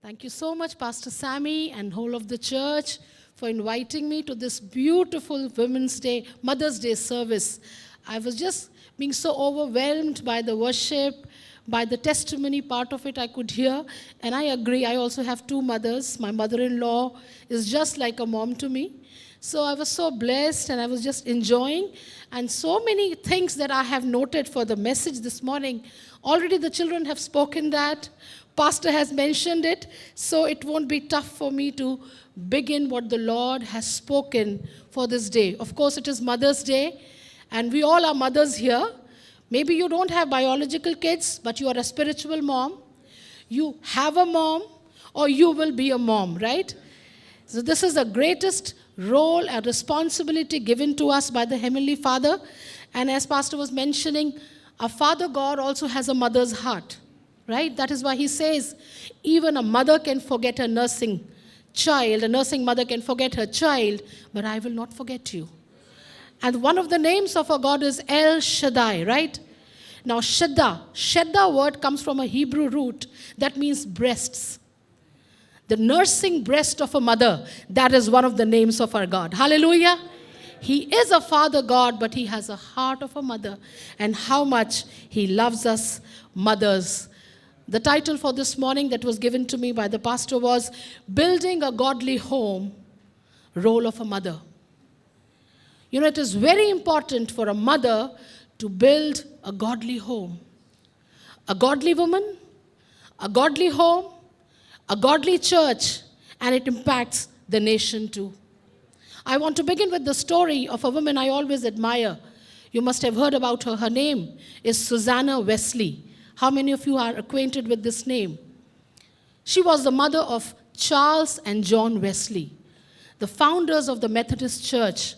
Thank you so much, Pastor Sammy and whole of the church, for inviting me to this beautiful Women's Day, Mother's Day service. I was just being so overwhelmed by the worship, by the testimony part of it I could hear. And I agree, I also have two mothers. My mother-in-law is just like a mom to me. So I was so blessed and I was just enjoying. And so many things that I have noted for the message this morning. Already the children have spoken that. Pastor has mentioned it. So it won't be tough for me to begin what the Lord has spoken for this day. Of course, it is Mother's Day. And we all are mothers here. Maybe you don't have biological kids, but you are a spiritual mom. You have a mom, or you will be a mom, right? So this is the greatest role and responsibility given to us by the Heavenly Father. And as Pastor was mentioning, our Father God also has a mother's heart, right? That is why he says, even a mother can forget a nursing child, a nursing mother can forget her child, but I will not forget you. And one of the names of our God is El Shaddai, right? Now, Shedda word comes from a Hebrew root that means breasts. The nursing breast of a mother, that is one of the names of our God. Hallelujah. He is a Father God, but he has a heart of a mother. And how much he loves us, mothers. The title for this morning that was given to me by the pastor was Building a Godly Home, Role of a Mother. You know, it is very important for a mother to build a godly home. A godly woman, a godly home, a godly church, and it impacts the nation too. I want to begin with the story of a woman I always admire. You must have heard about her. Her name is Susanna Wesley. How many of you are acquainted with this name? She was the mother of Charles and John Wesley, the founders of the Methodist Church.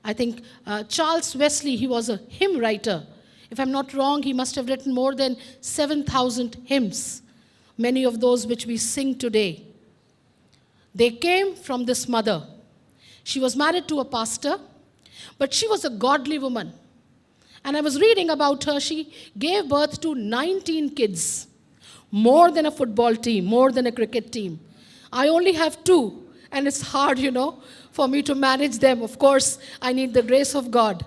I think Charles Wesley, he was a hymn writer. If I'm not wrong, he must have written more than 7,000 hymns, many of those which we sing today. They came from this mother. She was married to a pastor, but she was a godly woman. And I was reading about her. She gave birth to 19 kids, more than a football team, more than a cricket team. I only have two, and it's hard, for me to manage them. Of course, I need the grace of God.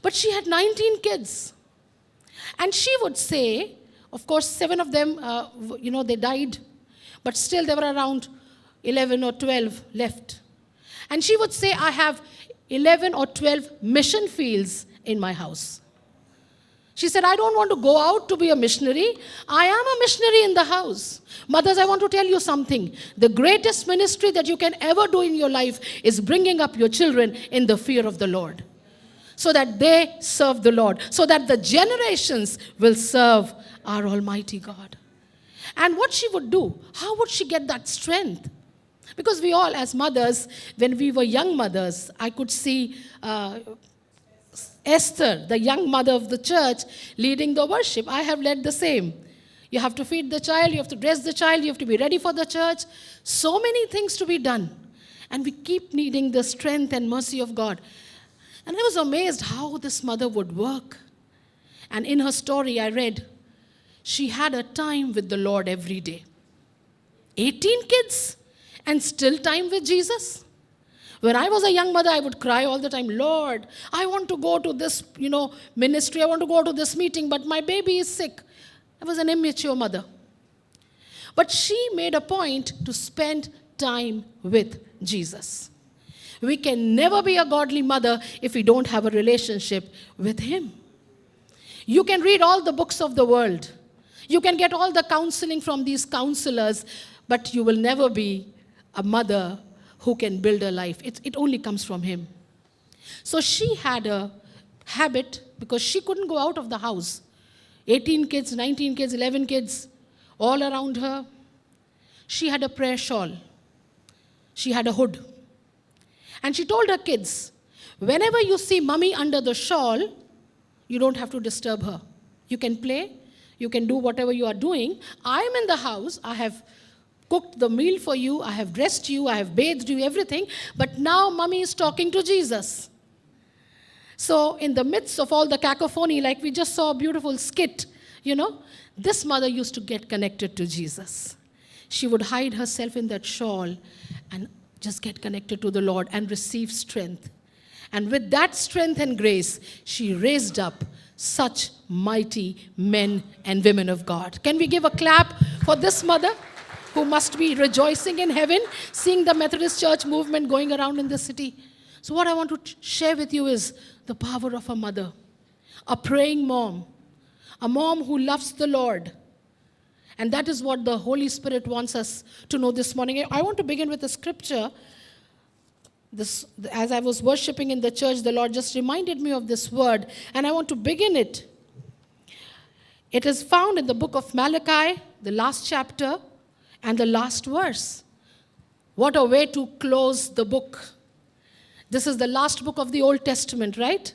But she had 19 kids. And she would say, of course, 7 of them, they died. But still there were around 11 or 12 left. And she would say, I have 11 or 12 mission fields in my house. She said, I don't want to go out to be a missionary. I am a missionary in the house. Mothers, I want to tell you something. The greatest ministry that you can ever do in your life is bringing up your children in the fear of the Lord, so that they serve the Lord, so that the generations will serve our Almighty God. And what she would do, how would she get that strength? Because we all, as mothers, when we were young mothers, I could see Esther, the young mother of the church, leading the worship. I have led the same. You have to feed the child, you have to dress the child, you have to be ready for the church. So many things to be done. And we keep needing the strength and mercy of God. And I was amazed how this mother would work. And in her story, I read, she had a time with the Lord every day. 18 kids and still time with Jesus. When I was a young mother, I would cry all the time, Lord, I want to go to this, ministry. I want to go to this meeting, but my baby is sick. I was an immature mother. But she made a point to spend time with Jesus. We can never be a godly mother if we don't have a relationship with him. You can read all the books of the world. You can get all the counseling from these counselors, but you will never be a mother who can build a life. It only comes from him. So she had a habit, because she couldn't go out of the house. 18 kids, 19 kids, 11 kids, all around her. She had a prayer shawl. She had a hood. And she told her kids, whenever you see mommy under the shawl, you don't have to disturb her. You can play. You can do whatever you are doing. I'm in the house. I have cooked the meal for you, I have dressed you, I have bathed you, everything, but now mommy is talking to Jesus. So in the midst of all the cacophony, like we just saw a beautiful skit, this mother used to get connected to Jesus. she would hide herself in that shawl and just get connected to the Lord and receive strength. And with that strength and grace, she raised up such mighty men and women of God. Can we give a clap for this mother who must be rejoicing in heaven, seeing the Methodist Church movement going around in the city? So what I want to share with you is the power of a mother, a praying mom, a mom who loves the Lord. And that is what the Holy Spirit wants us to know this morning. I want to begin with a scripture. As I was worshiping in the church, the Lord just reminded me of this word, and I want to begin it. It is found in the book of Malachi, the last chapter, and the last verse. What a way to close the book. This is the last book of the Old Testament, right?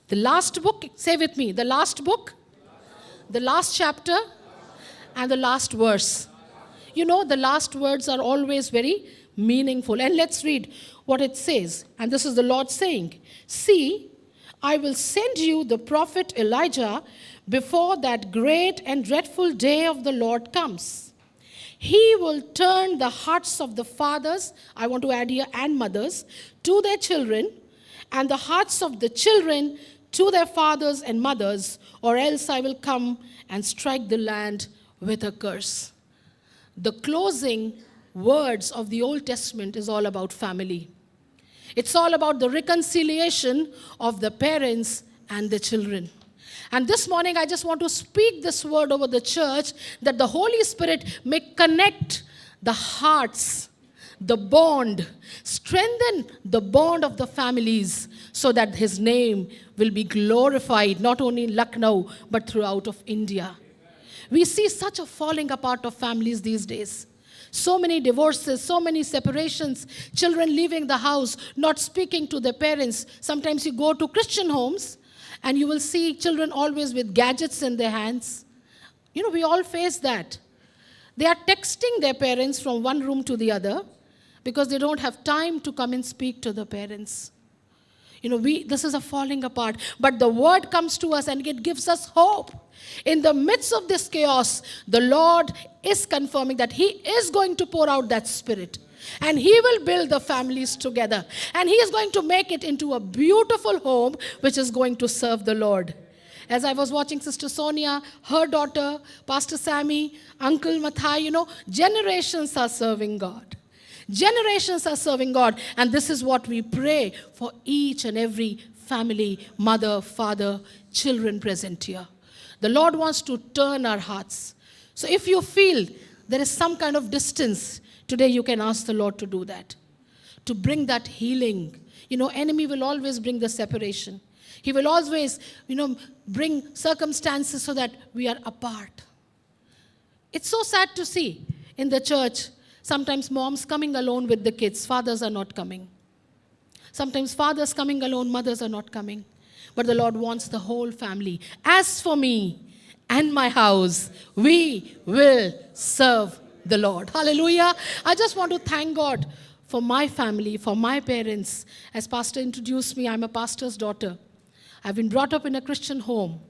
The last book, say with me, the last book, the last chapter, and the last verse. You know, the last words are always very meaningful. And let's read what it says. And this is the Lord saying, "See, I will send you the prophet Elijah before that great and dreadful day of the Lord comes. He will turn the hearts of the fathers," I want to add here, "and mothers, to their children, and the hearts of the children to their fathers and mothers, or else I will come and strike the land with a curse." The closing words of the Old Testament is all about family. It's all about the reconciliation of the parents and the children. And this morning, I just want to speak this word over the church, that the Holy Spirit may connect the hearts, the bond, strengthen the bond of the families, so that His name will be glorified, not only in Lucknow, but throughout of India. We see such a falling apart of families these days. So many divorces, so many separations, children leaving the house, not speaking to their parents. Sometimes you go to Christian homes and you will see children always with gadgets in their hands. You know, we all face that. They are texting their parents from one room to the other because they don't have time to come and speak to the parents. You know, this is a falling apart. But the word comes to us and it gives us hope. In the midst of this chaos, the Lord is confirming that He is going to pour out that Spirit. And He will build the families together. And He is going to make it into a beautiful home which is going to serve the Lord. As I was watching Sister Sonia, her daughter, Pastor Sammy, Uncle Mathai, you know, generations are serving God. Generations are serving God. And this is what we pray for each and every family, mother, father, children present here. The Lord wants to turn our hearts. So if you feel there is some kind of distance, today you can ask the Lord to do that, to bring that healing. You know, enemy will always bring the separation. He will always, bring circumstances so that we are apart. It's so sad to see in the church, sometimes moms coming alone with the kids, fathers are not coming. Sometimes fathers coming alone, mothers are not coming. But the Lord wants the whole family. As for me and my house, we will serve the Lord. Hallelujah. I just want to thank God for my family, for my parents. As Pastor introduced me, I'm a pastor's daughter. I've been brought up in a Christian home.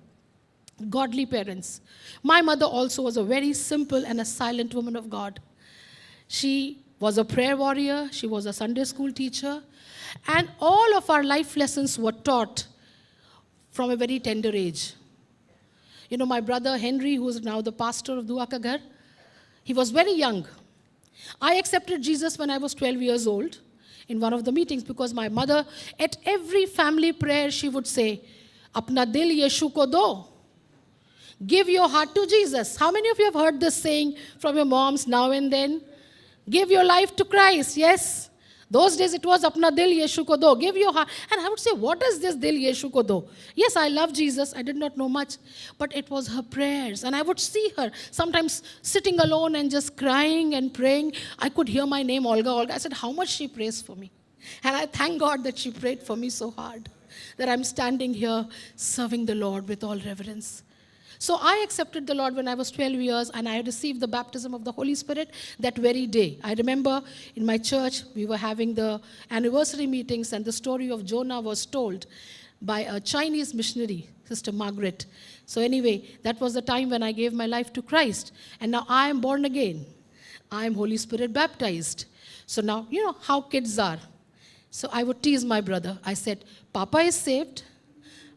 Godly parents. My mother also was a very simple and a silent woman of God. She was a prayer warrior. She was a Sunday school teacher. And all of our life lessons were taught from a very tender age. You know, my brother Henry, who is now the pastor of Dua Ka Ghar, he was very young. I accepted Jesus when I was 12 years old in one of the meetings, because my mother, at every family prayer, she would say, "Apna dil Yeshu ko do." Give your heart to Jesus. How many of you have heard this saying from your moms now and then? Give your life to Christ. Yes. Those days it was "Apna dil Yeshu ko do." Give your heart. And I would say, what is this dil Yeshu ko do? Yes, I love Jesus. I did not know much. But it was her prayers. And I would see her sometimes sitting alone and just crying and praying. I could hear my name, Olga, Olga. I said, how much she prays for me. And I thank God that she prayed for me so hard, that I'm standing here serving the Lord with all reverence. So I accepted the Lord when I was 12 years, and I received the baptism of the Holy Spirit that very day. I remember in my church, we were having the anniversary meetings, and the story of Jonah was told by a Chinese missionary, Sister Margaret. So anyway, that was the time when I gave my life to Christ. And now I am born again. I am Holy Spirit baptized. So now, you know how kids are. So I would tease my brother. I said, Papa is saved.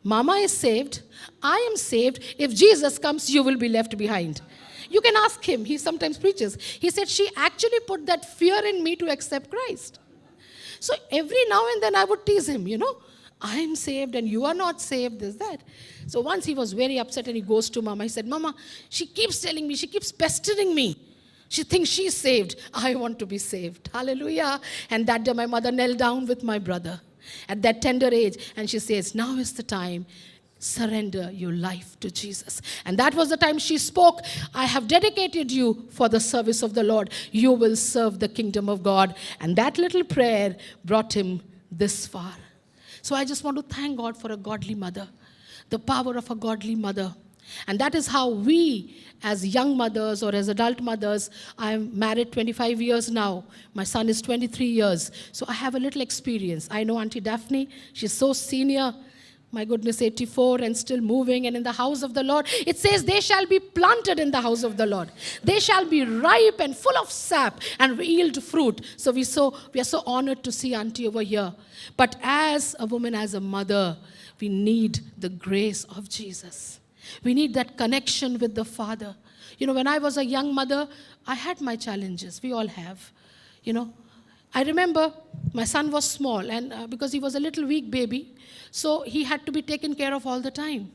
Mama is saved. I am saved. If Jesus comes, you will be left behind. You can ask him. He sometimes preaches. He said, she actually put that fear in me to accept Christ. So every now and then I would tease him, I am saved and you are not saved, this, that. So once he was very upset and he goes to Mama. He said, Mama, she keeps telling me, she keeps pestering me. She thinks she's saved. I want to be saved. Hallelujah. And that day my mother knelt down with my brother at that tender age. And she says, now is the time. Surrender your life to Jesus. And that was the time she spoke. I have dedicated you for the service of the Lord. You will serve the kingdom of God. And that little prayer brought him this far. So I just want to thank God for a godly mother. The power of a godly mother. And that is how we, as young mothers or as adult mothers, I'm married 25 years now. My son is 23 years. So I have a little experience. I know Auntie Daphne, she's so senior. My goodness, 84 and still moving and in the house of the Lord. It says they shall be planted in the house of the Lord. They shall be ripe and full of sap and yield fruit. So we are so honored to see Auntie over here. But as a woman, as a mother, we need the grace of Jesus. We need that connection with the Father. When I was a young mother, I had my challenges. We all have. I remember my son was small and because he was a little weak baby, so he had to be taken care of all the time.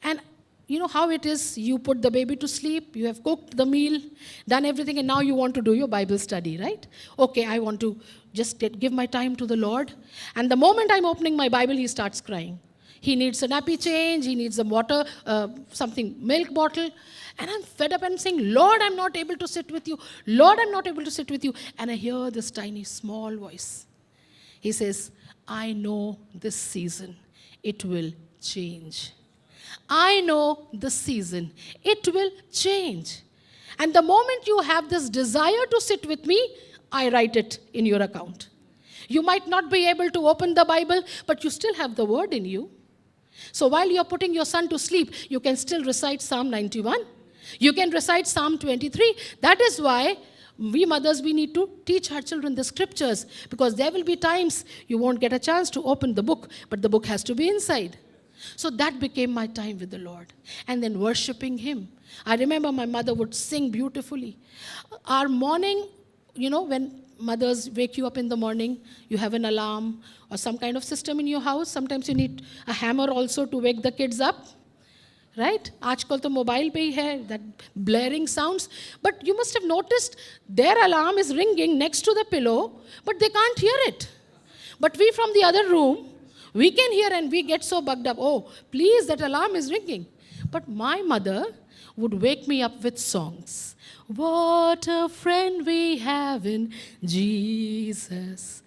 And you know how it is, you put the baby to sleep, you have cooked the meal, done everything, and now you want to do your Bible study, right? Okay, I want to just give my time to the Lord. And the moment I'm opening my Bible, he starts crying. He needs a nappy change, he needs some water, milk bottle. And I'm fed up and saying, Lord, I'm not able to sit with you. Lord, I'm not able to sit with you. And I hear this tiny, small voice. He says, I know this season, it will change. I know this season, it will change. And the moment you have this desire to sit with me, I write it in your account. You might not be able to open the Bible, but you still have the word in you. So while you're putting your son to sleep, you can still recite Psalm 91. You can recite Psalm 23. That is why we mothers, we need to teach our children the scriptures, because there will be times you won't get a chance to open the book, but the book has to be inside. So that became my time with the Lord. And then worshiping him. I remember my mother would sing beautifully. Our morning, when mothers wake you up in the morning, you have an alarm or some kind of system in your house. Sometimes you need a hammer also to wake the kids up. Right? आजकल तो mobile पे ही है, that blaring sounds. But you must have noticed their alarm is ringing next to the pillow, but they can't hear it. But we from the other room, we can hear and we get so bugged up. Oh, please, that alarm is ringing. But my mother would wake me up with songs. What a friend we have in Jesus,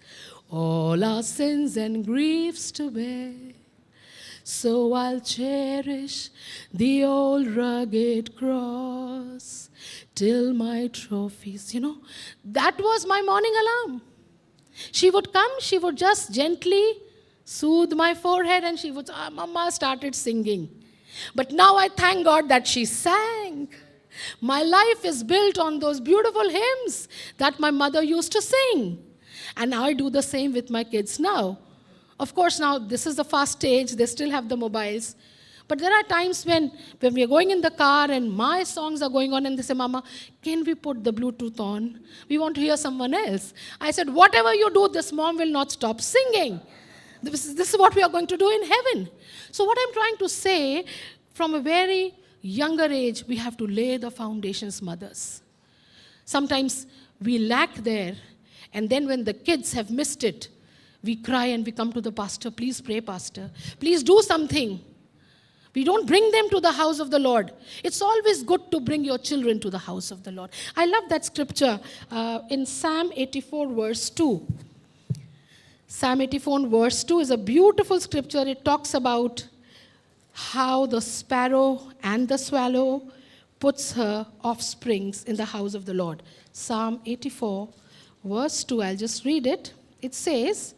all our sins and griefs to bear. So I'll cherish the old rugged cross till my trophies, That was my morning alarm. She would come, she would just gently soothe my forehead and she would, Mama started singing. But now I thank God that she sang. My life is built on those beautiful hymns that my mother used to sing. And I do the same with my kids now. Of course, now this is the fast stage, they still have the mobiles. But there are times when we are going in the car and my songs are going on and they say, Mama, can we put the Bluetooth on? We want to hear someone else. I said, whatever you do, this mom will not stop singing. This is what we are going to do in heaven. So what I'm trying to say, from a very younger age, we have to lay the foundations, mothers. Sometimes we lack there, and then when the kids have missed it, we cry and we come to the pastor, please pray, pastor. Please do something. We don't bring them to the house of the Lord. It's always good to bring your children to the house of the Lord. I love that scripture in Psalm 84 verse 2. Psalm 84 verse 2 is a beautiful scripture. It talks about how the sparrow and the swallow puts her offsprings in the house of the Lord. Psalm 84 verse 2. I'll just read it. It says,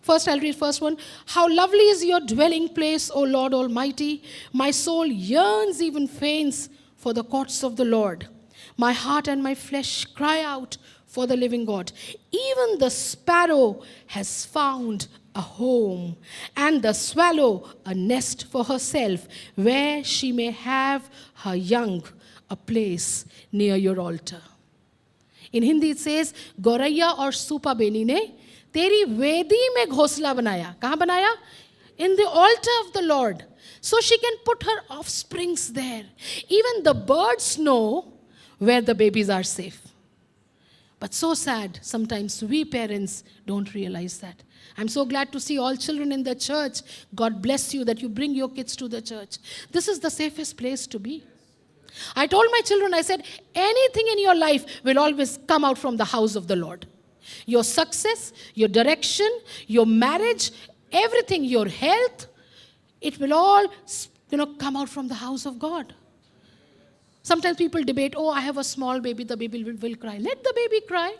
first I'll read first one. How lovely is your dwelling place, O Lord Almighty. My soul yearns, even faints, for the courts of the Lord. My heart and my flesh cry out for the living God. Even the sparrow has found a home, and the swallow a nest for herself, where she may have her young, a place near your altar. In Hindi it says, Goraiya और सूपा बेनी ने तेरी वेदी में घोंसला बनाया. कहाँ बनाया? In the altar of the Lord. So she can put her offsprings there. Even the birds know where the babies are safe. But so sad, sometimes we parents don't realize that. I'm so glad to see all children in the church. God bless you that you bring your kids to the church. This is the safest place to be. I told my children, I said, anything in your life will always come out from the house of the Lord. Your success, your direction, your marriage, everything, your health, it will all, come out from the house of God. Sometimes people debate, oh, I have a small baby, the baby will cry. Let the baby cry.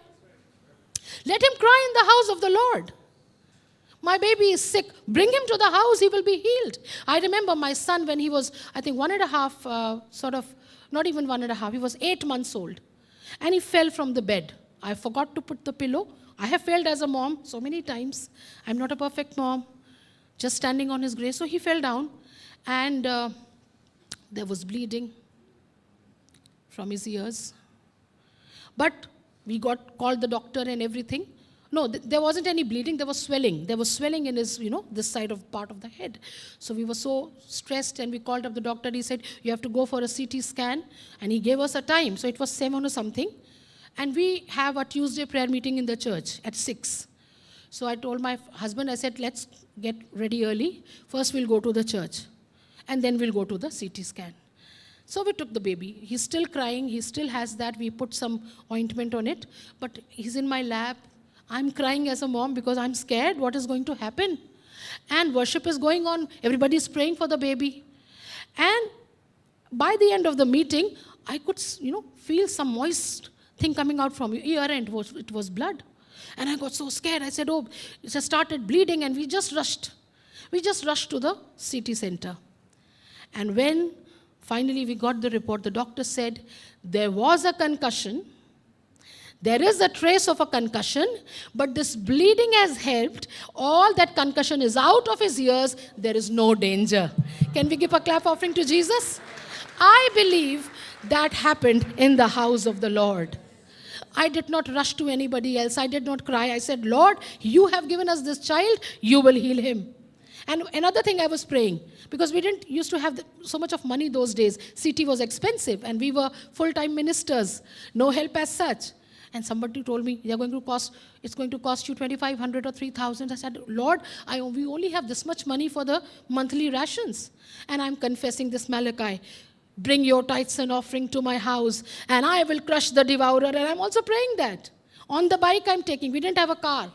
Let him cry in the house of the Lord. My baby is sick. Bring him to the house, he will be healed. I remember my son when he was, I think 1.5, not even 1.5, he was 8 months old. And he fell from the bed. I forgot to put the pillow. I have failed as a mom so many times. I'm not a perfect mom, just standing on his grace. So he fell down, and there was bleeding from his ears. But we called the doctor and everything. No, there wasn't any bleeding, there was swelling. There was swelling in his, this side of part of the head. So we were so stressed, and we called up the doctor. He said, you have to go for a CT scan. And he gave us a time. So it was 7 or something. And we have a Tuesday prayer meeting in the church at 6. So I told my husband, I said, let's get ready early. First we'll go to the church, and then we'll go to the CT scan. So we took the baby. He's still crying. He still has that. We put some ointment on it. But he's in my lap. I'm crying as a mom because I'm scared what is going to happen. And worship is going on. Everybody's praying for the baby. And by the end of the meeting, I could, feel some moist thing coming out from your ear, and it was blood. And I got so scared. I said, oh, it just started bleeding, and we just rushed. We just rushed to the CT center. And when finally we got the report, the doctor said, there was a concussion. There is a trace of a concussion, but this bleeding has helped. All that concussion is out of his ears. There is no danger. Can we give a clap offering to Jesus? I believe that happened in the house of the Lord. I did not rush to anybody else. I did not cry. I said, Lord, you have given us this child. You will heal him. And another thing I was praying, because we didn't used to have so much of money those days. CT was expensive, and we were full-time ministers. No help as such. And somebody told me, it's going to cost you 2,500 or 3,000. I said, Lord, we only have this much money for the monthly rations. And I'm confessing this, Malachi. Bring your tithes and offering to my house, and I will crush the devourer. And I'm also praying that. On the bike I'm taking. We didn't have a car.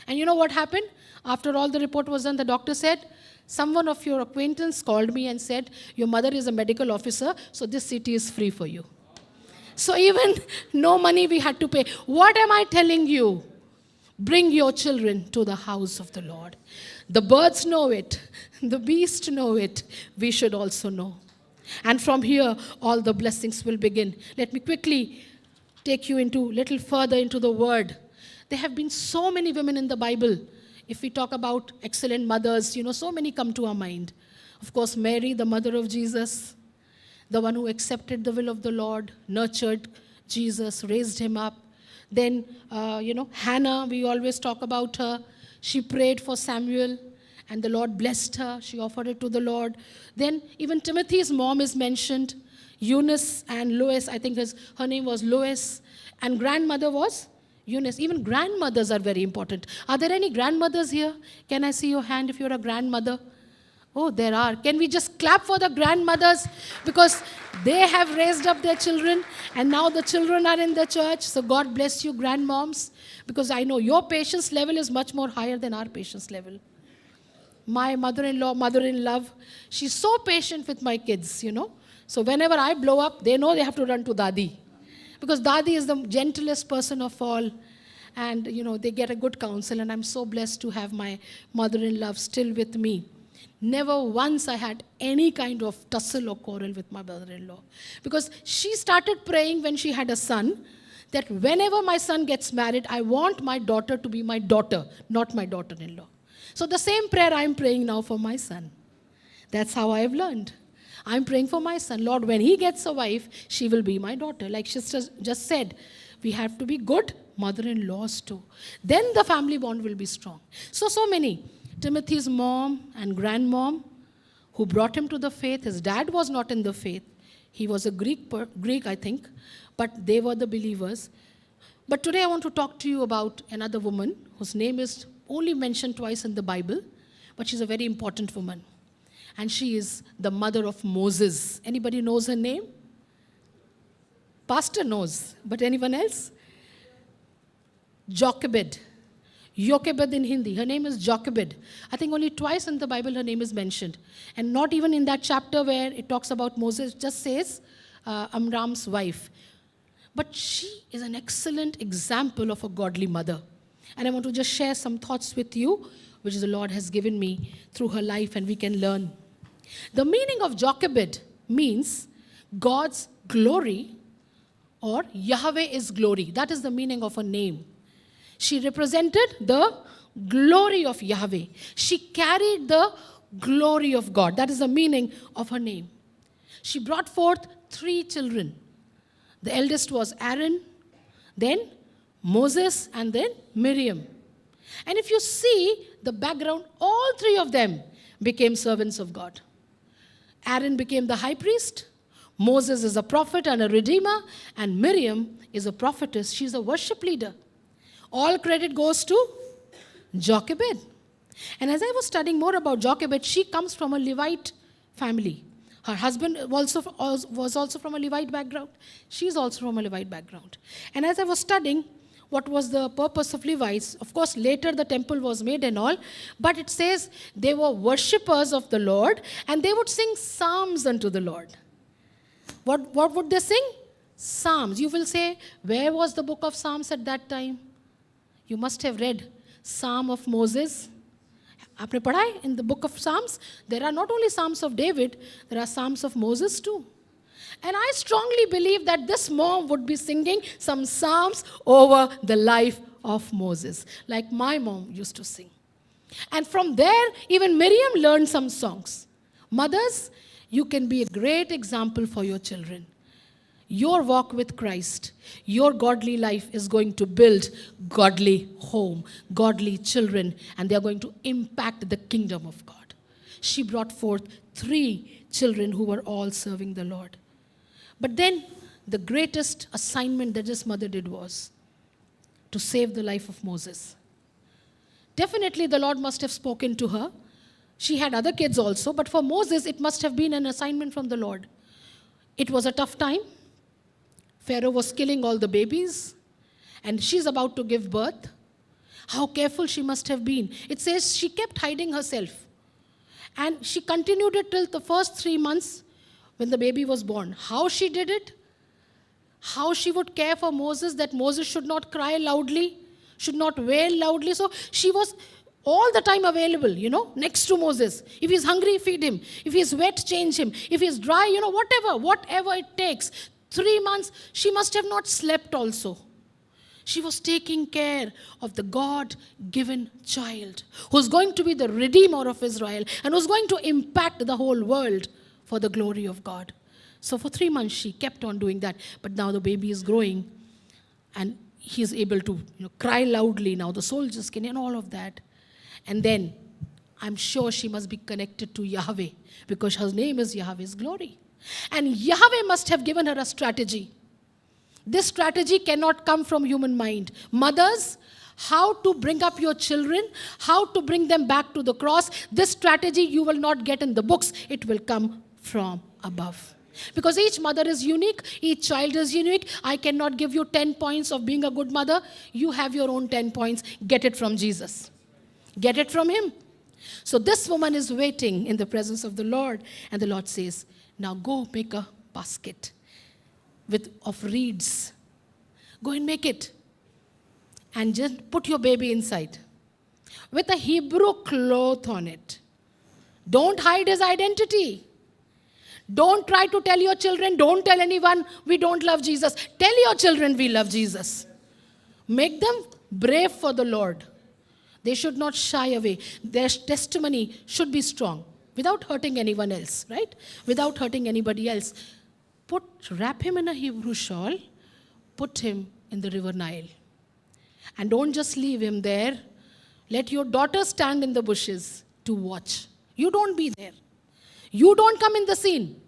And you know what happened? After all the report was done, the doctor said, someone of your acquaintance called me and said, your mother is a medical officer, so this CT is free for you. So even no money we had to pay. What am I telling you? Bring your children to the house of the Lord. The birds know it. The beasts know it. We should also know. And from here, all the blessings will begin. Let me quickly take you little further into the word. There have been so many women in the Bible. If we talk about excellent mothers, so many come to our mind. Of course, Mary, the mother of Jesus, the one who accepted the will of the Lord, nurtured Jesus, raised him up. Then, Hannah, we always talk about her. She prayed for Samuel, and the Lord blessed her. She offered it to the Lord. Then even Timothy's mom is mentioned. Eunice and Lois, I think her name was Lois. And grandmother was Eunice. Even grandmothers are very important. Are there any grandmothers here? Can I see your hand if you're a grandmother? Oh, there are. Can we just clap for the grandmothers? Because they have raised up their children, and now the children are in the church. So God bless you, grandmoms, because I know your patience level is much more higher than our patience level. My mother-in-law, mother-in-love, she's so patient with my kids, So whenever I blow up, they know they have to run to Dadi. Because Dadi is the gentlest person of all. And, they get a good counsel. And I'm so blessed to have my mother-in-law still with me. Never once I had any kind of tussle or quarrel with my mother-in-law. Because she started praying when she had a son that whenever my son gets married, I want my daughter to be my daughter, not my daughter-in-law. So the same prayer I'm praying now for my son. That's how I've learned. I'm praying for my son. Lord, when he gets a wife, she will be my daughter. Like sister just said, we have to be good mother-in-laws too. Then the family bond will be strong. So many. Timothy's mom and grandmom who brought him to the faith. His dad was not in the faith. He was a Greek, I think, but they were the believers. But today I want to talk to you about another woman whose name is only mentioned twice in the Bible, but she's a very important woman. And she is the mother of Moses. Anybody knows her name? Pastor knows, but anyone else? Jochebed. Jochebed in Hindi. Her name is Jochebed. I think only twice in the Bible her name is mentioned. And not even in that chapter where it talks about Moses, it just says Amram's wife. But she is an excellent example of a godly mother. And I want to just share some thoughts with you, which the Lord has given me through her life, and we can learn. The meaning of Jochebed means God's glory, or Yahweh is glory. That is the meaning of her name. She represented the glory of Yahweh. She carried the glory of God. That is the meaning of her name. She brought forth 3 children. The eldest was Aaron, then Moses, and then Miriam. And if you see the background, all 3 of them became servants of God. Aaron became the high priest. Moses is a prophet and a redeemer. And Miriam is a prophetess. She's a worship leader. All credit goes to Jochebed. And as I was studying more about Jochebed, she comes from a Levite family. Her husband was also from a Levite background. She's also from a Levite background. And as I was studying, what was the purpose of Levites? Of course, later the temple was made and all, but it says they were worshippers of the Lord, and they would sing psalms unto the Lord. What would they sing? Psalms. You will say, where was the book of Psalms at that time? You must have read Psalm of Moses. आपने पढ़ा है? In the book of Psalms, there are not only Psalms of David, there are Psalms of Moses too. And I strongly believe that this mom would be singing some psalms over the life of Moses, like my mom used to sing. And from there, even Miriam learned some songs. Mothers, you can be a great example for your children. Your walk with Christ, your godly life is going to build godly home, godly children, and they are going to impact the kingdom of God. She brought forth 3 children who were all serving the Lord. But then the greatest assignment that this mother did was to save the life of Moses. Definitely the Lord must have spoken to her. She had other kids also, but for Moses it must have been an assignment from the Lord. It was a tough time. Pharaoh was killing all the babies, and she's about to give birth. How careful she must have been. It says she kept hiding herself. And she continued it till the first 3 months when the baby was born. How she did it? How she would care for Moses, that Moses should not cry loudly, should not wail loudly. So she was all the time available, next to Moses. If he's hungry, feed him. If he's wet, change him. If he's dry, whatever it takes. 3 months, she must have not slept also. She was taking care of the God-given child who's going to be the Redeemer of Israel and who's going to impact the whole world for the glory of God. So for 3 months, she kept on doing that. But now the baby is growing and he's able to cry loudly now. The soldiers can and all of that. And then I'm sure she must be connected to Yahweh because her name is Yahweh's glory. And Yahweh must have given her a strategy. This strategy cannot come from human mind. Mothers, how to bring up your children, how to bring them back to the cross, this strategy you will not get in the books. It will come from above. Because each mother is unique, each child is unique. I cannot give you 10 points of being a good mother. You have your own 10 points. Get it from Jesus. Get it from him. So this woman is waiting in the presence of the Lord, and the Lord says, now go make a basket of reeds. Go and make it. And just put your baby inside with a Hebrew cloth on it. Don't hide his identity. Don't try to tell your children, don't tell anyone we don't love Jesus. Tell your children we love Jesus. Make them brave for the Lord. They should not shy away. Their testimony should be strong without hurting anyone else, right? Without hurting anybody else. Wrap him in a Hebrew shawl, put him in the river Nile. And don't just leave him there. Let your daughter stand in the bushes to watch. You don't be there. You don't come in the scene.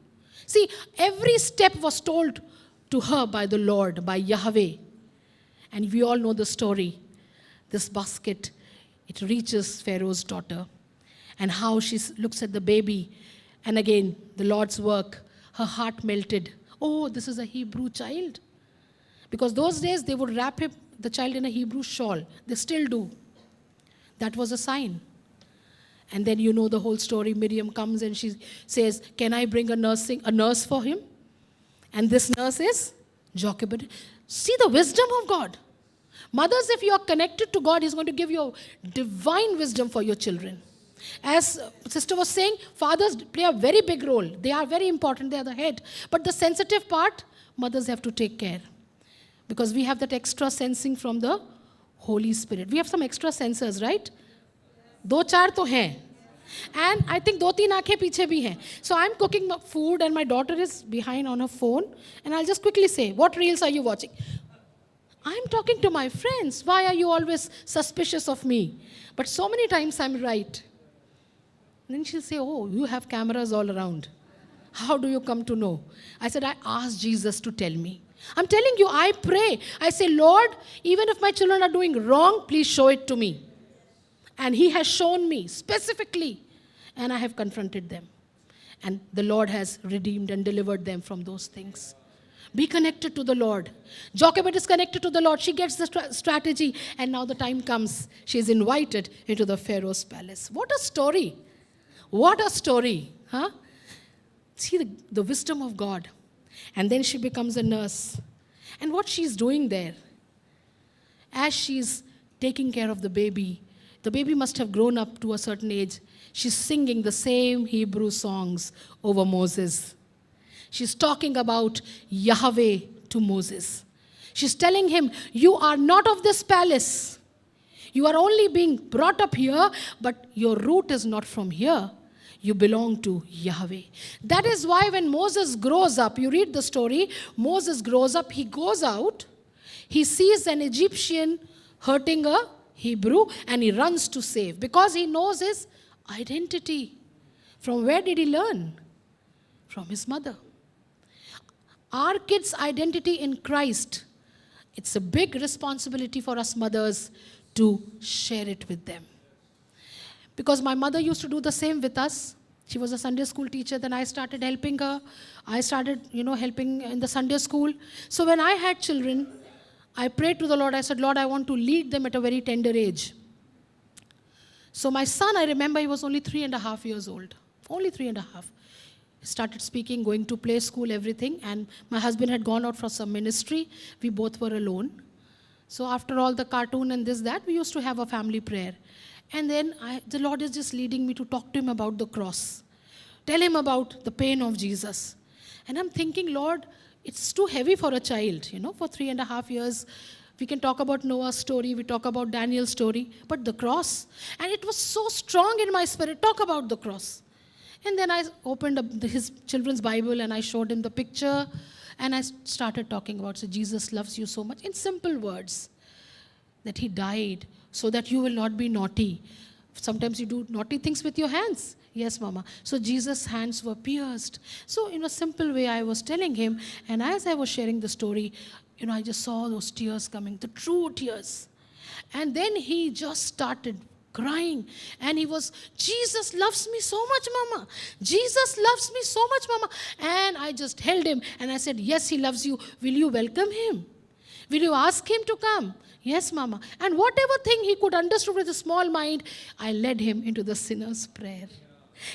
See, every step was told to her by the Lord, by Yahweh. And we all know the story. This basket, it reaches Pharaoh's daughter. And how she looks at the baby. And again, the Lord's work. Her heart melted. Oh, this is a Hebrew child. Because those days they would wrap the child in a Hebrew shawl. They still do. That was a sign. And then you know the whole story. Miriam comes and she says, can I bring a nurse for him? And this nurse is Jochebed. See the wisdom of God. Mothers, if you are connected to God, He's going to give you divine wisdom for your children. As sister was saying, fathers play a very big role. They are very important. They are the head. But the sensitive part, mothers have to take care. Because we have that extra sensing from the Holy Spirit. We have some extra sensors, right? 2-4 तो हैं. And I think 2-3 आंखें पीछे भी हैं. So I'm cooking food and my daughter is behind on her phone. And I'll just quickly say, what reels are you watching? I'm talking to my friends. Why are you always suspicious of me? But so many times I'm right. And then she'll say, oh, you have cameras all around. How do you come to know? I said, I asked Jesus to tell me. I'm telling you, I pray. I say, Lord, even if my children are doing wrong, please show it to me. And He has shown me specifically. And I have confronted them. And the Lord has redeemed and delivered them from those things. Be connected to the Lord. Jochebed is connected to the Lord. She gets the strategy. And now the time comes. She is invited into the Pharaoh's palace. What a story. What a story. Huh? See the wisdom of God. And then she becomes a nurse. And what she's doing there, as she's taking care of the baby must have grown up to a certain age. She's singing the same Hebrew songs over Moses. She's talking about Yahweh to Moses. She's telling him, you are not of this palace. You are only being brought up here, but your root is not from here. You belong to Yahweh. That is why when Moses grows up, you read the story, Moses grows up, he goes out, he sees an Egyptian hurting a Hebrew, and he runs to save because he knows his identity. From where did he learn? From his mother. Our kids' identity in Christ, it's a big responsibility for us mothers to share it with them. Because my mother used to do the same with us. She was a Sunday school teacher. Then I started helping her. I started, helping in the Sunday school. So when I had children, I prayed to the Lord. I said, Lord, I want to lead them at a very tender age. So my son, I remember he was only 3.5 years old. Only 3.5. He started speaking, going to play school, everything. And my husband had gone out for some ministry. We both were alone. So after all the cartoon and this, that, we used to have a family prayer. And then the Lord is just leading me to talk to him about the cross. Tell him about the pain of Jesus. And I'm thinking, Lord, it's too heavy for a child, for 3.5 years. We can talk about Noah's story, we talk about Daniel's story, but the cross. And it was so strong in my spirit, talk about the cross. And then I opened up his children's Bible and I showed him the picture. And I started talking about, so Jesus loves you so much in simple words. That He died so that you will not be naughty. Sometimes you do naughty things with your hands. Yes, Mama. So Jesus' hands were pierced. So in a simple way, I was telling him. And as I was sharing the story, I just saw those tears coming, the true tears. And then he just started crying. And he was, Jesus loves me so much, Mama. Jesus loves me so much, Mama. And I just held him and I said, yes, He loves you. Will you welcome Him? Will you ask Him to come? Yes, Mama. And whatever thing he could understand with a small mind, I led him into the sinner's prayer.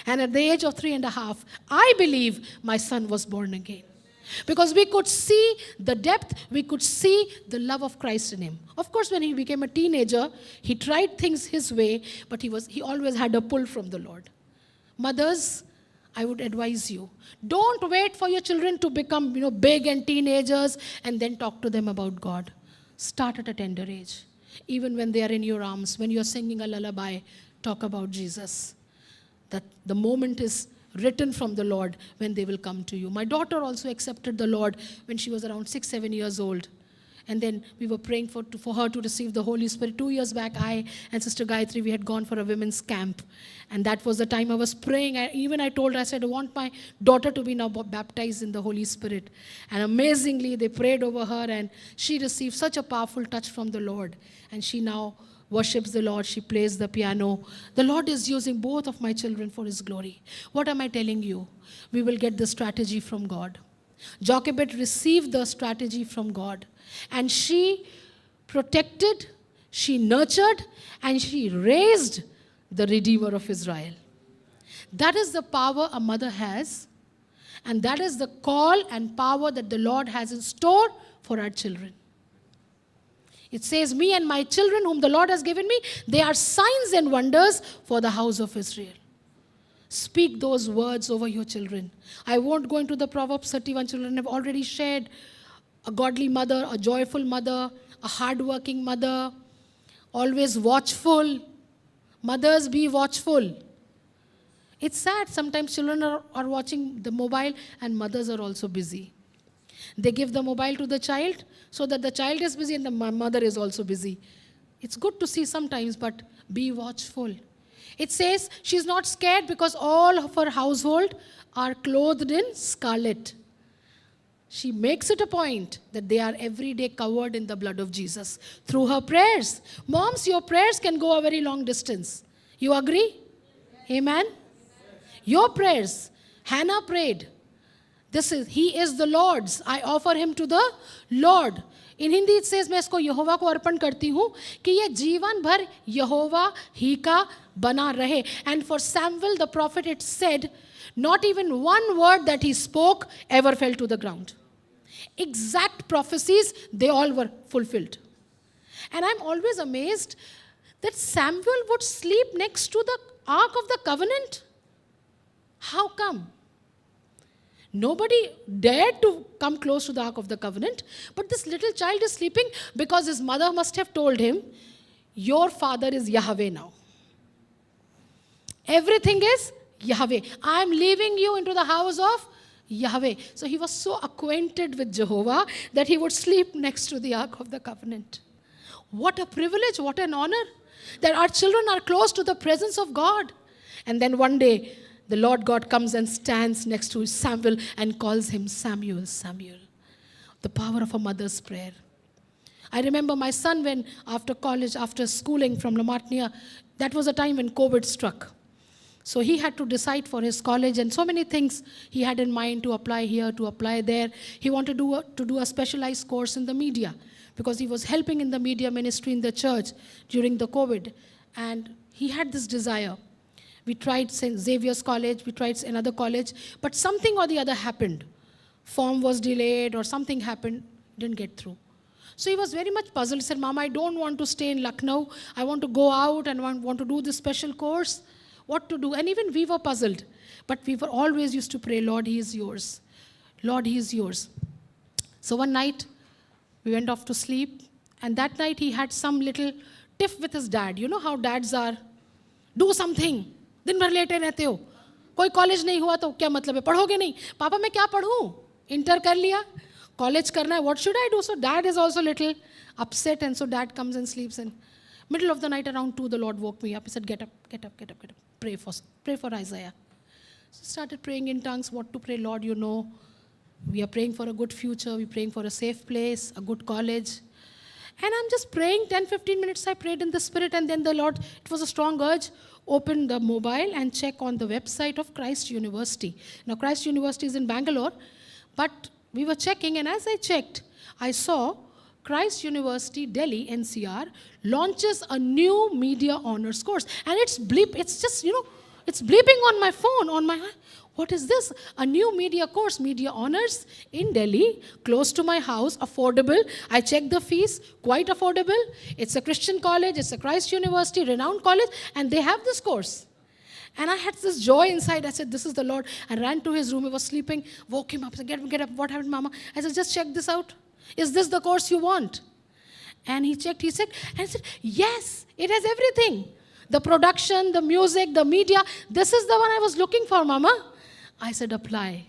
And at the age of 3.5, I believe my son was born again. Because we could see the depth, we could see the love of Christ in him. Of course, when he became a teenager, he tried things his way, but he always had a pull from the Lord. Mothers, I would advise you, don't wait for your children to become, big and teenagers and then talk to them about God. Start at a tender age. Even when they are in your arms, when you're singing a lullaby, talk about Jesus. That the moment is written from the Lord when they will come to you. My daughter also accepted the Lord when she was around 6, 7 years old. And then we were praying for her to receive the Holy Spirit. 2 years back, I and Sister Gayatri, we had gone for a women's camp. And that was the time I was praying. I told her, I said, I want my daughter to be now baptized in the Holy Spirit. And amazingly, they prayed over her and she received such a powerful touch from the Lord. And she now worships the Lord. She plays the piano. The Lord is using both of my children for His glory. What am I telling you? We will get the strategy from God. Jochebed received the strategy from God. And she protected, she nurtured, and she raised the Redeemer of Israel. That is the power a mother has. And that is the call and power that the Lord has in store for our children. It says, me and my children whom the Lord has given me, they are signs and wonders for the house of Israel. Speak those words over your children. I won't go into the Proverbs 31. Children have already shared. A godly mother, a joyful mother, a hardworking mother, always watchful. Mothers, be watchful. It's sad. Sometimes children are watching the mobile and mothers are also busy. They give the mobile to the child so that the child is busy and the mother is also busy. It's good to see sometimes, but be watchful. It says she's not scared because all of her household are clothed in scarlet. She makes it a point that they are every day covered in the blood of Jesus through her prayers. Moms, your prayers can go a very long distance. You agree? Amen? Your prayers. Hannah prayed. He is the Lord's. I offer him to the Lord. In Hindi it says, मैं इसको यहोवा को अर्पण करती हूँ कि ये जीवन भर यहोवा ही का बना रहे. And for Samuel the prophet it said, not even one word that he spoke ever fell to the ground. Exact prophecies, they all were fulfilled. And I'm always amazed that Samuel would sleep next to the Ark of the Covenant. How come? Nobody dared to come close to the Ark of the Covenant, but this little child is sleeping because his mother must have told him, your father is Yahweh now. Everything is Yahweh. I'm leaving you into the house of Yahweh. So he was so acquainted with Jehovah that he would sleep next to the Ark of the Covenant. What a privilege, what an honor that our children are close to the presence of God. And then one day, the Lord God comes and stands next to Samuel and calls him Samuel, Samuel. The power of a mother's prayer. I remember my son when after college, after schooling from La Martiniere, that was a time when COVID struck. So he had to decide for his college and so many things he had in mind to apply here, to apply there. He wanted to do a specialized course in the media because he was helping in the media ministry in the church during the COVID. And he had this desire. We tried St. Xavier's College, we tried another college, but something or the other happened. Form was delayed or something happened, didn't get through. So he was very much puzzled. He said, Mama, I don't want to stay in Lucknow. I want to go out and want to do this special course. What to do? And even we were puzzled. But we were always used to pray, Lord, He is yours. Lord, He is yours. So one night, we went off to sleep. And that night, he had some little tiff with his dad. You know how dads are. Do something. दिन भर लेटे रहते हो कोई college नहीं हुआ तो क्या मतलब है पढ़ोगे नहीं पापा मैं क्या पढ़ूं इंटर कर लिया कॉलेज करना है what should I do so dad is also little upset and so dad comes and स्लीप्स in middle of the night around 2 the Lord woke me up. He said, get up, pray for Isaiah. So I started praying in tongues what to pray. Lord, you know we are praying for a good future, we're praying for a safe place, a good college. And I'm just praying 10-15 minutes. I prayed in the spirit, and then the Lord, it was a strong urge, open the mobile and check on the website of Christ University. Now, Christ University is in Bangalore, but we were checking, and as I checked, I saw Christ University, Delhi, NCR, launches a new media honors course. And it's just, it's bleeping on my phone, what is this? A new media course, media honors in Delhi, close to my house, affordable. I checked the fees, quite affordable. It's a Christian college, it's a Christ University, renowned college, and they have this course. And I had this joy inside. I said, this is the Lord. I ran to his room. He was sleeping. Woke him up. I said, get up. What happened, Mama? I said, just check this out. Is this the course you want? And he checked. He said, and I said, yes, it has everything. The production, the music, the media. This is the one I was looking for, Mama. I said, apply.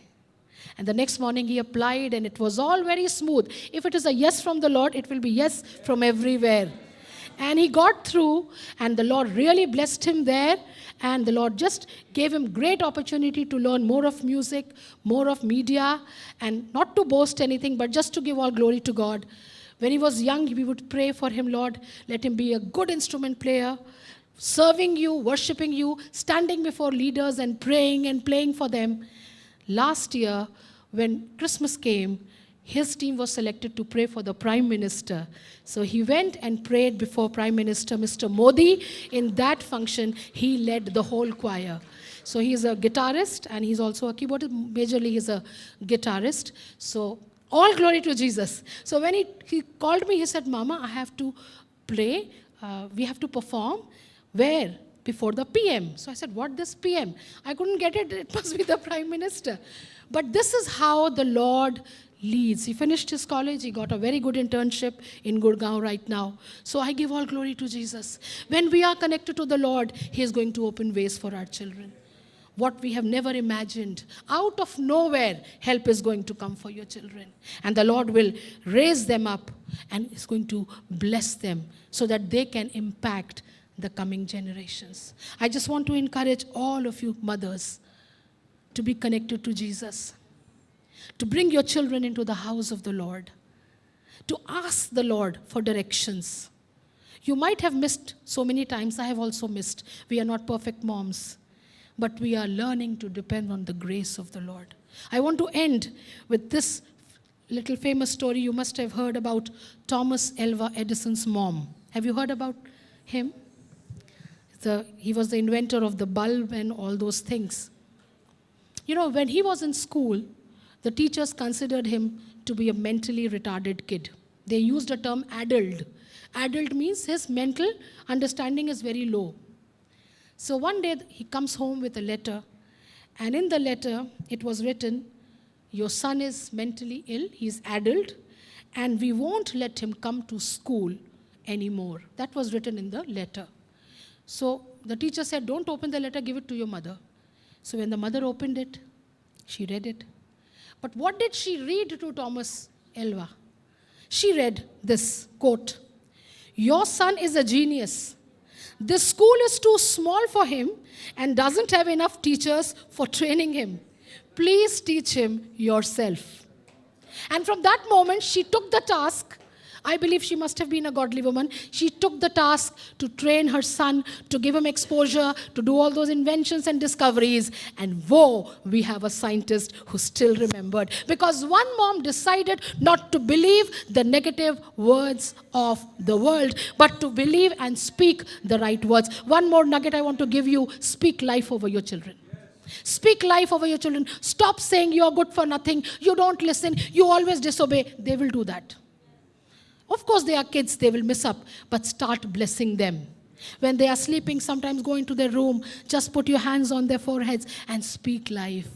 And the next morning he applied and it was all very smooth. If it is a yes from the Lord, it will be yes from everywhere. And he got through and the Lord really blessed him there. And the Lord just gave him great opportunity to learn more of music, more of media, and not to boast anything, but just to give all glory to God. When he was young, we would pray for him, Lord, let him be a good instrument player, serving you, worshiping you, standing before leaders and playing for them. Last year, when Christmas came, his team was selected to pray for the Prime Minister. So he went and prayed before Prime Minister Mr. Modi. In that function, he led the whole choir. So he's a guitarist and he's also a keyboardist. Majorly, he's a guitarist. So all glory to Jesus. So when he called me, he said, Mama, I have to play. We have to perform. Where? Before the PM. So I said, what this PM? I couldn't get it. It must be the Prime Minister. But this is how the Lord leads. He finished his college. He got a very good internship in Gurgaon right now. So I give all glory to Jesus. When we are connected to the Lord, he is going to open ways for our children. What we have never imagined. Out of nowhere, help is going to come for your children. And the Lord will raise them up and is going to bless them so that they can impact the coming generations. I just want to encourage all of you mothers to be connected to Jesus, to bring your children into the house of the Lord, to ask the Lord for directions. You might have missed so many times. I have also missed. We are not perfect moms, but we are learning to depend on the grace of the Lord. I want to end with this little famous story. You must have heard about Thomas Alva Edison's mom. Have you heard about him? He was the inventor of the bulb and all those things. You know, when he was in school, the teachers considered him to be a mentally retarded kid. They used the term addled. Addled means his mental understanding is very low. So one day he comes home with a letter, and in the letter it was written, your son is mentally ill, he's addled, and we won't let him come to school anymore. That was written in the letter. So the teacher said, don't open the letter, give it to your mother. So when the mother opened it, she read it. But what did she read to Thomas Alva? She read this quote, your son is a genius. This school is too small for him and doesn't have enough teachers for training him. Please teach him yourself. And from that moment, she took the task. I believe she must have been a godly woman. She took the task to train her son, to give him exposure, to do all those inventions and discoveries. And whoa, we have a scientist who still remembered. Because one mom decided not to believe the negative words of the world, but to believe and speak the right words. One more nugget I want to give you, speak life over your children. Speak life over your children. Stop saying you are good for nothing, you don't listen, you always disobey. They will do that. Of course, they are kids, they will mess up, but start blessing them. When they are sleeping, sometimes go into their room, just put your hands on their foreheads and speak life.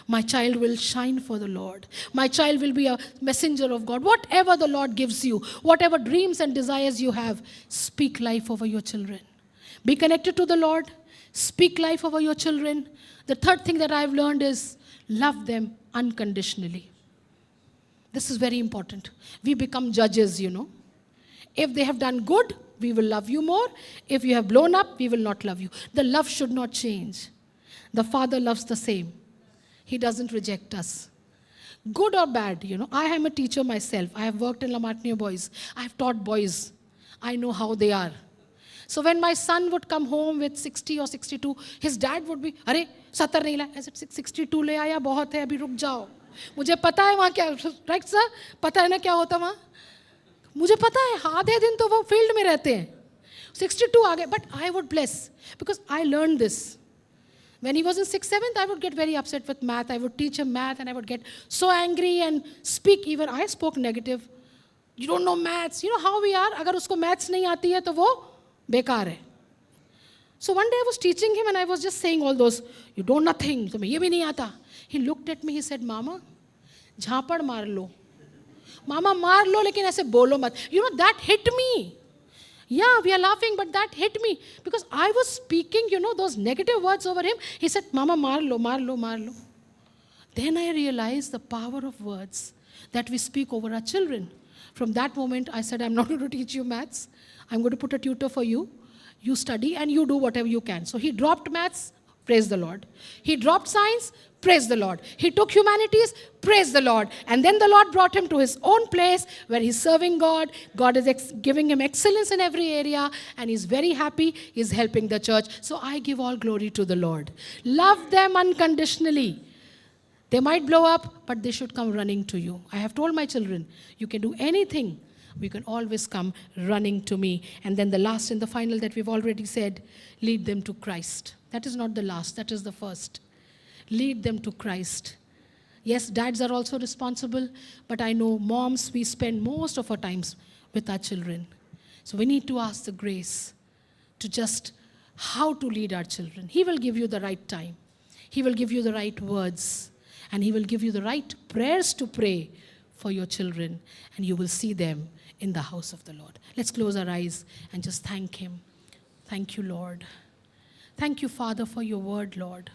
My child will shine for the Lord. My child will be a messenger of God. Whatever the Lord gives you, whatever dreams and desires you have, speak life over your children. Be connected to the Lord. Speak life over your children. The third thing that I've learned is love them unconditionally. This is very important. We become judges, you know. If they have done good, we will love you more. If you have blown up, we will not love you. The love should not change. The Father loves the same. He doesn't reject us. Good or bad, you know. I am a teacher myself. I have worked in La Martiniere Boys. I have taught boys. I know how they are. So when my son would come home with 60 or 62, his dad would be, अरे 70 नहीं लाया, I said 62 ले आया, बहुत है, अभी रुक जाओ. मुझे पता है वहाँ क्या, राइट सर, पता है ना क्या होता वहाँ, मुझे पता है, आधे दिन तो वो फील्ड में रहते हैं, 62 आ गए, but I would bless, because I learned this. When he was in 6th, 7th, I would get very upset with math. I would teach him math and I would get so angry and speak, even I spoke negative. You don't know maths. You know how we are, अगर उसको maths नहीं आती है तो वो बेकार है. So one day I was teaching him and I was just saying all those, you don't nothing, tumhe ye bhi nahi aata. He looked at me, he said, Mama, jhaapad maar lo. Mama, maar lo, lekin aise bolo mat. You know, that hit me. Yeah, we are laughing, but that hit me. Because I was speaking, those negative words over him. He said, Mama, maar lo, maar lo, maar lo. Then I realized the power of words that we speak over our children. From that moment, I said, I'm not going to teach you maths. I'm going to put a tutor for you. You study and you do whatever you can. So he dropped maths, praise the Lord. He dropped science, praise the Lord. He took humanities, praise the Lord. And then the Lord brought him to his own place where he's serving God. God is giving him excellence in every area and he's very happy. He's helping the church. So I give all glory to the Lord. Love them unconditionally. They might blow up, but they should come running to you. I have told my children, you can do anything. You can always come running to me. And then the last and the final that we've already said, lead them to Christ. That is not the last, that is the first. Lead them to Christ. Yes, dads are also responsible, but I know moms, we spend most of our times with our children. So we need to ask the grace to just how to lead our children. He will give you the right time. He will give you the right words. And He will give you the right prayers to pray for your children. And you will see them in the house of the Lord. Let's close our eyes and just thank Him. Thank you, Lord. Thank you, Father, for your word, Lord.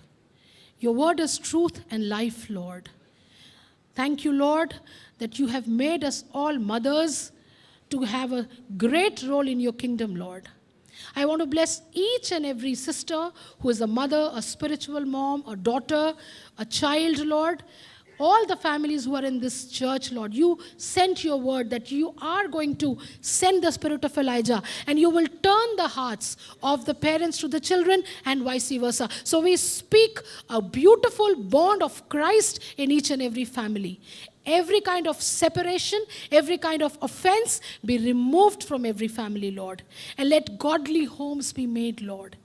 Your word is truth and life, Lord. Thank you, Lord, that you have made us all mothers to have a great role in your kingdom, Lord. I want to bless each and every sister who is a mother, a spiritual mom, a daughter, a child, Lord. All the families who are in this church, Lord, you sent your word that you are going to send the spirit of Elijah and you will turn the hearts of the parents to the children and vice versa. So we speak a beautiful bond of Christ in each and every family. Every kind of separation, every kind of offense be removed from every family, Lord. And let godly homes be made, Lord,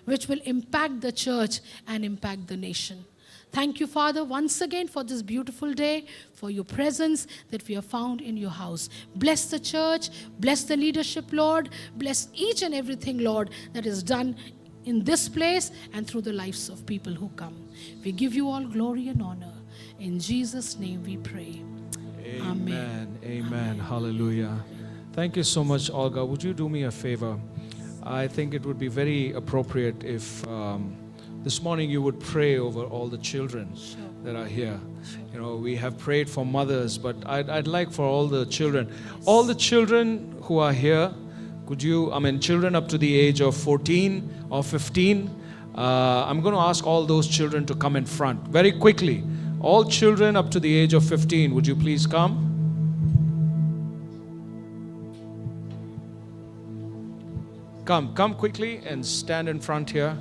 which will impact the church and impact the nation. Thank you, Father, once again for this beautiful day, for your presence that we have found in your house. Bless the church, bless the leadership, Lord. Bless each and everything, Lord, that is done in this place and through the lives of people who come. We give you all glory and honor. In Jesus' name we pray. Amen. Amen. Hallelujah. Thank you so much, Olga. Would you do me a favor? I think it would be very appropriate if this morning you would pray over all the children that are here. You know, we have prayed for mothers, but I'd like for all the children. All the children who are here, could you, children up to the age of 14 or 15, I'm going to ask all those children to come in front very quickly. All children up to the age of 15, would you please come? Come quickly and stand in front here.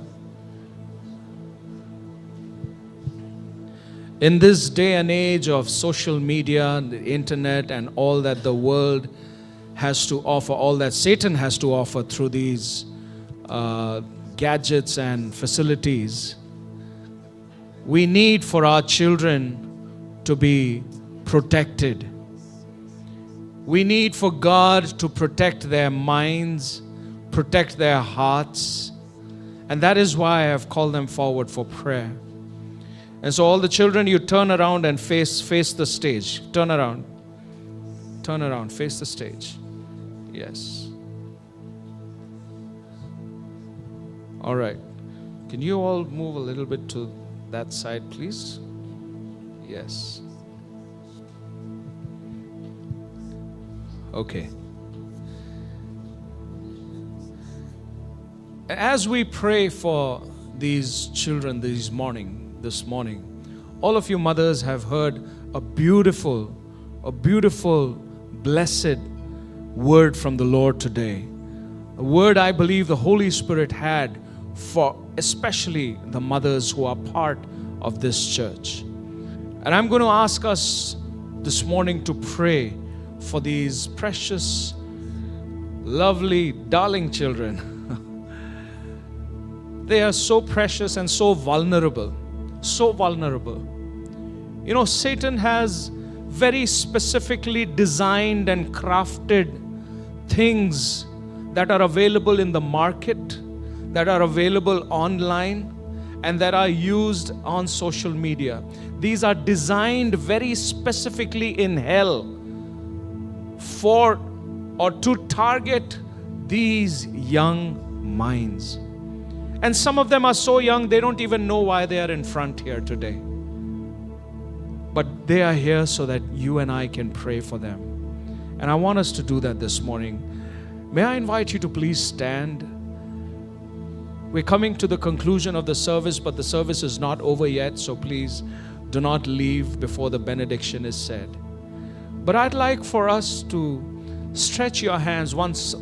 In this day and age of social media, the internet, and all that the world has to offer, all that Satan has to offer through these gadgets and facilities, we need for our children to be protected. We need for God to protect their minds, protect their hearts, and that is why I have called them forward for prayer. And so all the children, you turn around and face the stage. Turn around, face the stage. Yes. All right. Can you all move a little bit to that side, please? Yes. Okay. As we pray for these children this morning, all of you mothers have heard a beautiful, blessed word from the Lord today. A word I believe the Holy Spirit had for especially the mothers who are part of this church. And I'm going to ask us this morning to pray for these precious, lovely, darling children. They are so precious and so vulnerable. So vulnerable. You know, Satan has very specifically designed and crafted things that are available in the market that are available online and that are used on social media. These are designed very specifically in hell for or to target these young minds. And some of them are so young, they don't even know why they are in front here today. But they are here so that you and I can pray for them. And I want us to do that this morning. May I invite you to please stand? We're coming to the conclusion of the service, but the service is not over yet, so please do not leave before the benediction is said. But I'd like for us to stretch your hands. Once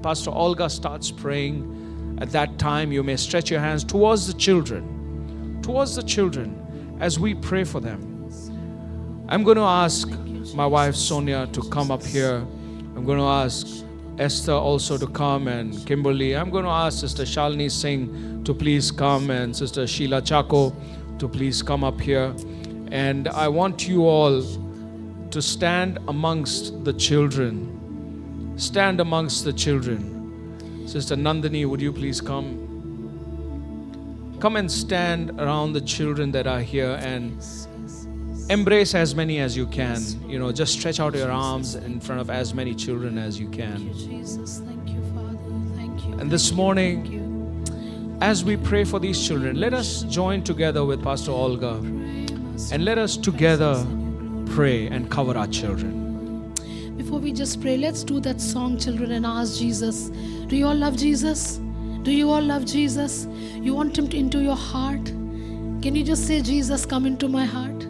Pastor Olga starts praying, at that time you may stretch your hands towards the children as we pray for them. I'm going to ask my wife Sonia to come up here. I'm going to ask Esther also to come, and Kimberly. I'm going to ask Sister Shalini Singh to please come, and Sister Sheila Chako to please come up here. And I want you all to stand amongst the children. Stand amongst the children. Sister Nandini, would you please come? Come and stand around the children that are here and embrace as many as you can. You know, just stretch out your arms in front of as many children as you can. Thank you, Jesus. Thank you, Father. Thank you. And this morning, as we pray for these children, let us join together with Pastor Olga and let us together pray and cover our children. Before we just pray, let's do that song, children, and ask Jesus. Do you all love Jesus? Do you all love Jesus? You want Him into your heart? Can you just say, Jesus, come into my heart?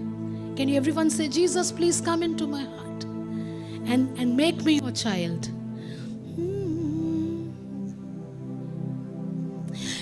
Can you everyone say, Jesus, please come into my heart and make me your child?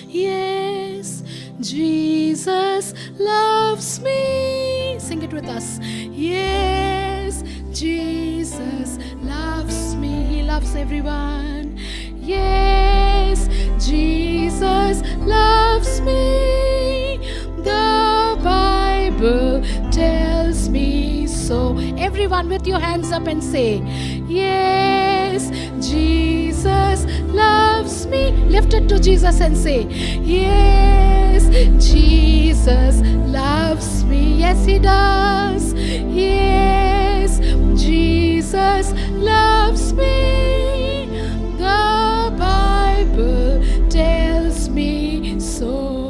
Yes, Jesus loves me. Sing it with us. Yes, Jesus loves me. He loves everyone. Yes, Jesus loves me. The Bible tells me so. Everyone with your hands up and say, yes, Jesus loves me. Lift it to Jesus and say, yes, Jesus loves me. Yes, He does. Yes, Jesus loves me. The Bible tells me so.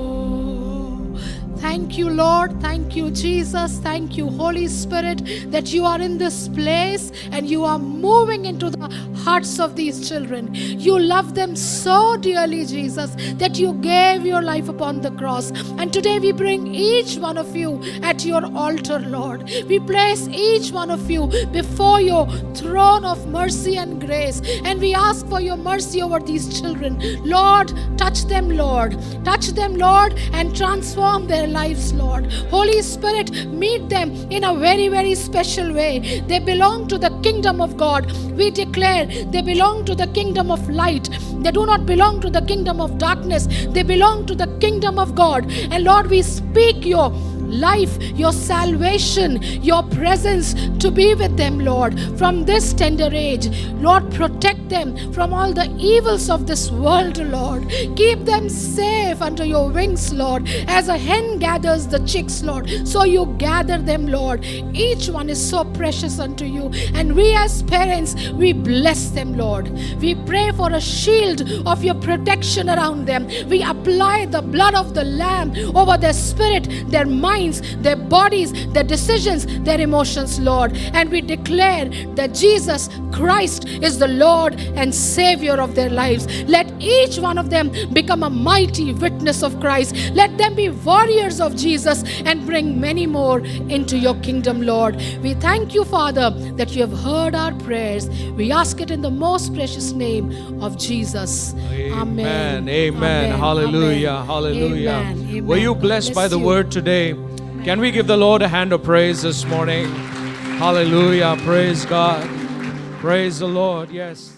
Thank you, Lord. Thank you, Jesus. Thank you, Holy Spirit, that you are in this place and you are moving into the hearts of these children. You love them so dearly, Jesus, that you gave your life upon the cross. And today we bring each one of you at your altar, Lord. We place each one of you before your throne of mercy and grace. And we ask for your mercy over these children. Lord, touch them, Lord. Touch them, Lord, and transform their lives, Lord. Holy Spirit, meet them in a very, very special way. They belong to the kingdom of God. We declare they belong to the kingdom of light. They do not belong to the kingdom of darkness. They belong to the kingdom of God. And Lord, we speak your life, your salvation, your presence to be with them, Lord, from this tender age. Lord, protect them from all the evils of this world, Lord. Keep them safe under your wings, Lord. As a hen gathers the chicks, Lord, so you gather them, Lord. Each one is so precious unto you. And we as parents, we bless them, Lord. We pray for a shield of your protection around them. We apply the blood of the Lamb over their spirit, their mind, their bodies, their decisions, their emotions, Lord. And we declare that Jesus Christ is the Lord and Savior of their lives. Let each one of them become a mighty witness of Christ. Let them be warriors of Jesus and bring many more into your kingdom, Lord. We thank you, Father, that you have heard our prayers. We ask it in the most precious name of Jesus. Amen. Amen. Hallelujah. Amen. Hallelujah. Amen. Were you blessed by the word today? Can we give the Lord a hand of praise this morning? Hallelujah. Praise God. Praise the Lord. Yes.